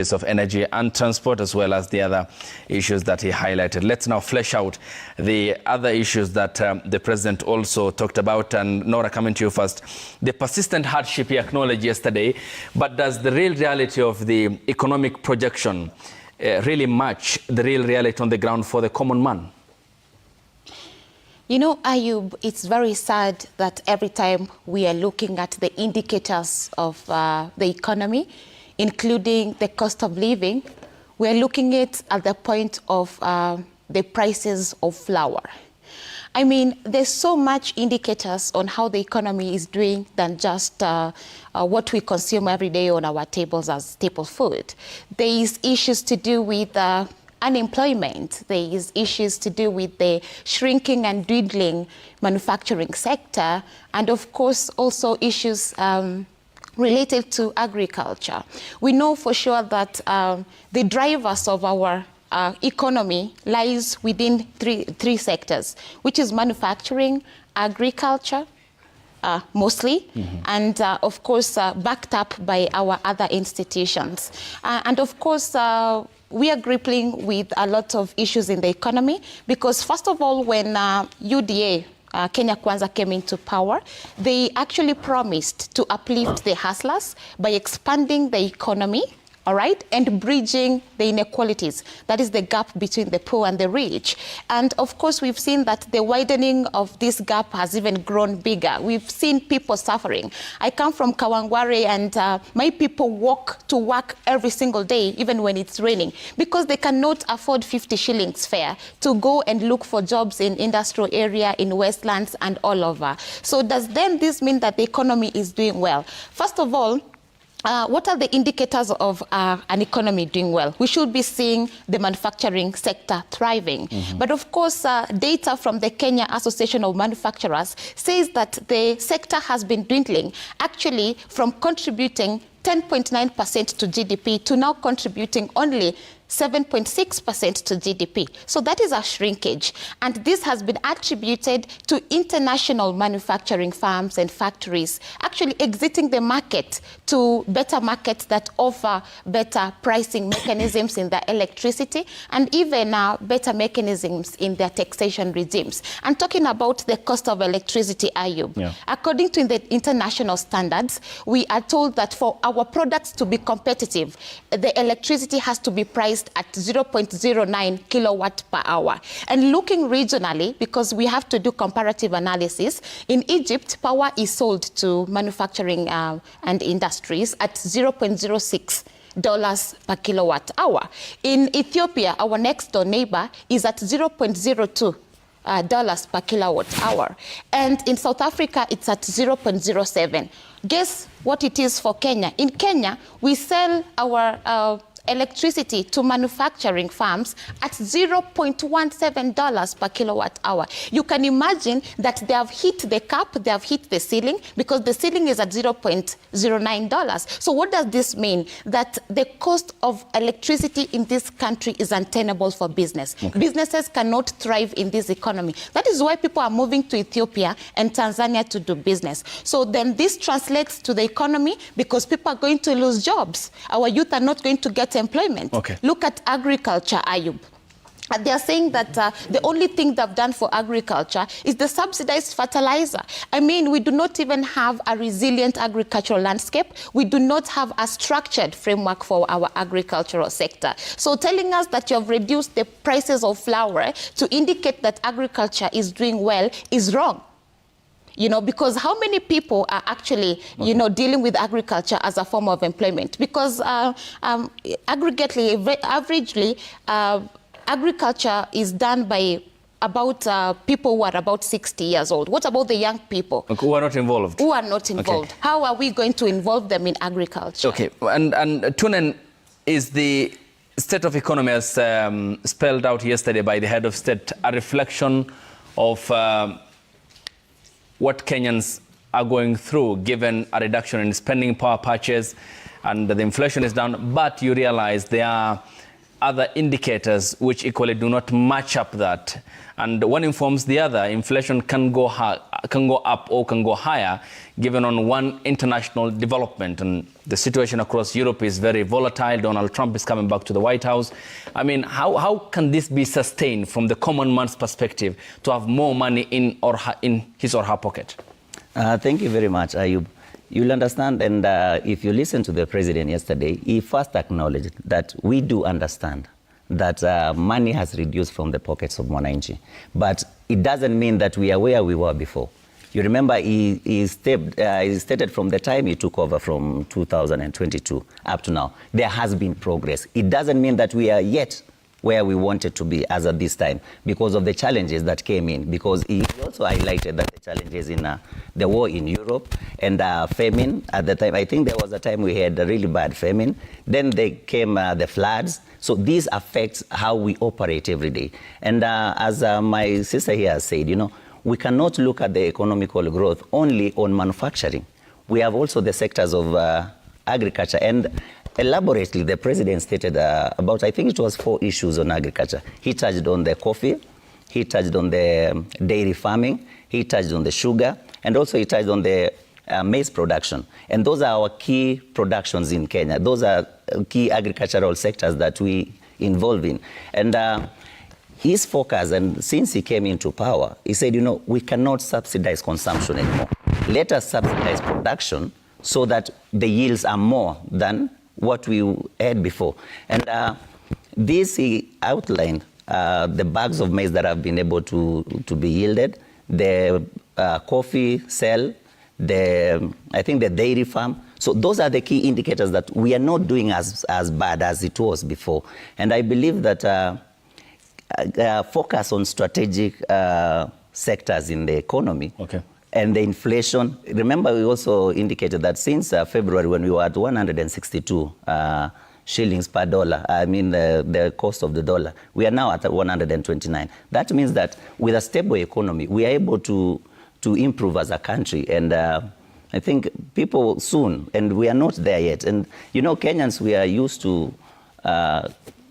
of energy and transport, as well as the other issues that he highlighted. Let's now flesh out the other issues that the president also talked about. And Nora, coming to you first. The persistent hardship he acknowledged yesterday, but does the real reality of the economic projection really match the real reality on the ground for the common man? You know, Ayub, it's very sad that every time we are looking at the indicators of the economy, including the cost of living, we're looking at the point of the prices of flour. I mean, there's so much indicators on how the economy is doing than just what we consume every day on our tables as staple food. There is issues to do with unemployment. There is issues to do with the shrinking and dwindling manufacturing sector, and of course also issues related to agriculture. We know for sure that the drivers of our economy lies within three sectors, which is manufacturing, agriculture, mostly, and of course backed up by our other institutions. And of course, we are grappling with a lot of issues in the economy because, first of all, when UDA, Kenya Kwanza, came into power, they actually promised to uplift the hustlers by expanding the economy, all right, and bridging the inequalities. That is the gap between the poor and the rich. And of course, we've seen that the widening of this gap has even grown bigger. We've seen people suffering. I come from Kawangware, and my people walk to work every single day, even when it's raining, because they cannot afford 50 shillings fare to go and look for jobs in industrial area, in Westlands, and all over. So does then this mean that the economy is doing well? First of all, what are the indicators of an economy doing well? We should be seeing the manufacturing sector thriving. But of course, data from the Kenya Association of Manufacturers says that the sector has been dwindling, actually from contributing 10.9% to GDP to now contributing only 7.6% to GDP. So that is a shrinkage. And this has been attributed to international manufacturing firms and factories actually exiting the market to better markets that offer better pricing mechanisms in their electricity and even better mechanisms in their taxation regimes. And talking about the cost of electricity, Ayub, according to the international standards, we are told that for our products to be competitive, the electricity has to be priced at 0.09 kilowatt per hour. And looking regionally, because we have to do comparative analysis, in Egypt, power is sold to manufacturing and industries at $0.06 per kilowatt hour. In Ethiopia, our next door neighbor, is at $0.02 per kilowatt hour. And in South Africa, it's at 0.07. Guess what it is for Kenya? In Kenya, we sell our electricity to manufacturing firms at $0.17 per kilowatt hour. You can imagine that they have hit the cap, they have hit the ceiling, because the ceiling is at $0.09. So what does this mean? That the cost of electricity in this country is untenable for business. Businesses cannot thrive in this economy. That is why people are moving to Ethiopia and Tanzania to do business. So then this translates to the economy because people are going to lose jobs. Our youth are not going to get employment. Look at agriculture, Ayub. They are saying that the only thing they've done for agriculture is the subsidized fertilizer. I mean, we do not even have a resilient agricultural landscape. We do not have a structured framework for our agricultural sector. So telling us that you have reduced the prices of flour to indicate that agriculture is doing well is wrong. You know, because how many people are actually, you know, dealing with agriculture as a form of employment? Because averagely, agriculture is done by about people who are about 60 years old. What about the young people? Who are not involved? Who are not involved. How are we going to involve them in agriculture? And Tunen, is the state of economy as spelled out yesterday by the head of state a reflection of what Kenyans are going through, given a reduction in spending power purchase and the inflation is down, but you realize there are other indicators which equally do not match up that. And one informs the other. Inflation can go up or can go higher given on one international development. And the situation across Europe is very volatile. Donald Trump is coming back to the White House. I mean, how can this be sustained from the common man's perspective to have more money in his or her pocket? Thank you very much, Ayub. You'll understand, and if you listen to the president yesterday, he first acknowledged that we do understand that money has reduced from the pockets of Mwananchi. But it doesn't mean that we are where we were before. You remember he stated from the time he took over from 2022 up to now, there has been progress. It doesn't mean that we are yet where we wanted to be as at this time because of the challenges that came in, because he also highlighted that the challenges in the war in Europe and famine at the time. I think there was a time we had a really bad famine. Then there came the floods. So this affects how we operate every day. And as my sister here has said, you know, we cannot look at the economical growth only on manufacturing. We have also the sectors of agriculture. And elaborately, the president stated about, I think it was 4 issues on agriculture. He touched on the coffee, he touched on the dairy farming, he touched on the sugar, and also he touched on the maize production. And those are our key productions in Kenya. Those are key agricultural sectors that we involve in. And his focus, and since he came into power, he said, you know, we cannot subsidize consumption anymore. Let us subsidize production so that the yields are more than what we had before. And this he outlined the bags of maize that have been able to be yielded, the coffee sale, I think the dairy farm. So those are the key indicators that we are not doing as bad as it was before. And I believe that focus on strategic sectors in the economy. Okay. And the inflation, remember we also indicated that since February when we were at 162 shillings per dollar, I mean the cost of the dollar, we are now at 129. That means that with a stable economy, we are able to improve as a country. And I think people soon, and we are not there yet. And you know, Kenyans, we are used to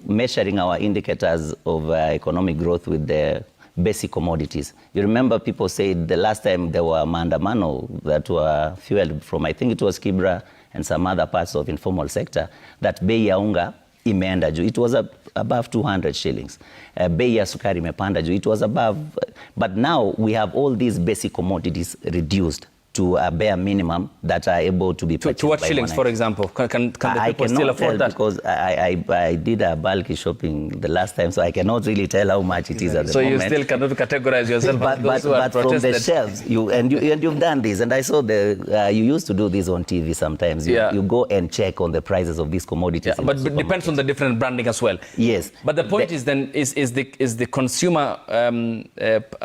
measuring our indicators of economic growth with the basic commodities. You remember people said the last time there were maandamano that were fueled from, I think it was Kibra and some other parts of informal sector, that bei ya unga imeenda juu. It was above 200 shillings. Bei ya sukari imepanda juu. It was above, but now we have all these basic commodities reduced to a bare minimum that are able to be purchased. To what shillings, for example? Can the people still afford that? Because I did a bulky shopping the last time, so I cannot really tell how much it is at the moment. So you still cannot categorize yourself as those who but protested. From the shelves, you've done this, and I saw you used to do this on TV sometimes. You go and check on the prices of these commodities. Yeah, but it depends on the different branding as well. Yes. But the point is then, is the consumer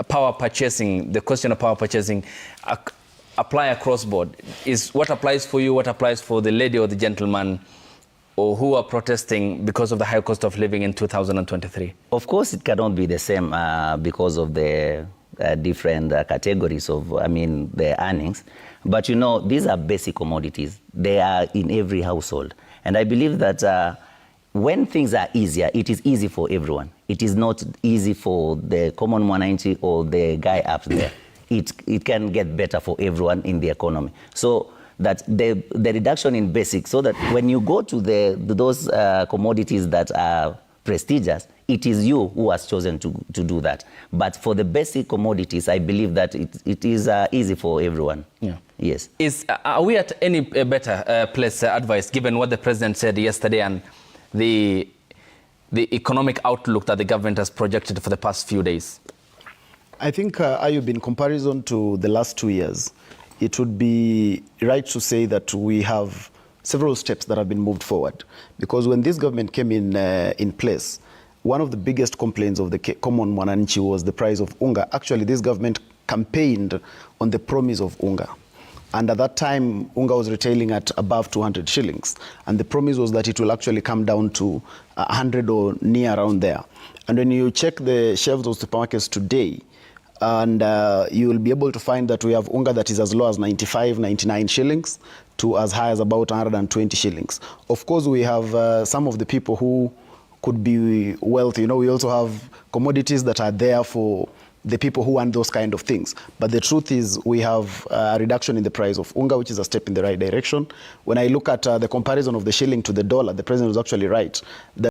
power purchasing, the question of power purchasing, apply across board? Is what applies for you, what applies for the lady or the gentleman or who are protesting because of the high cost of living in 2023? Of course, it cannot be the same because of the different categories of, the earnings. But you know, these are basic commodities. They are in every household. And I believe that when things are easier, it is easy for everyone. It is not easy for the common Mwananchi or the guy up there. It can get better for everyone in the economy. So that the reduction in basics, so that when you go to those commodities that are prestigious, it is you who has chosen to do that. But for the basic commodities, I believe that it is easy for everyone. Yeah. Yes. Are we at any better place, advice, given what the president said yesterday and the economic outlook that the government has projected for the past few days? I think, Ayub, in comparison to the last 2 years, it would be right to say that we have several steps that have been moved forward. Because when this government came in place, one of the biggest complaints of the common Mwananchi was the price of unga. Actually, this government campaigned on the promise of unga. And at that time, unga was retailing at above 200 shillings. And the promise was that it will actually come down to 100 or near around there. And when you check the shelves of supermarkets today, and you will be able to find that we have unga that is as low as 95, 99 shillings to as high as about 120 shillings. Of course, we have some of the people who could be wealthy. You know, we also have commodities that are there for the people who want those kind of things. But the truth is we have a reduction in the price of unga, which is a step in the right direction. When I look at the comparison of the shilling to the dollar, the president was actually right.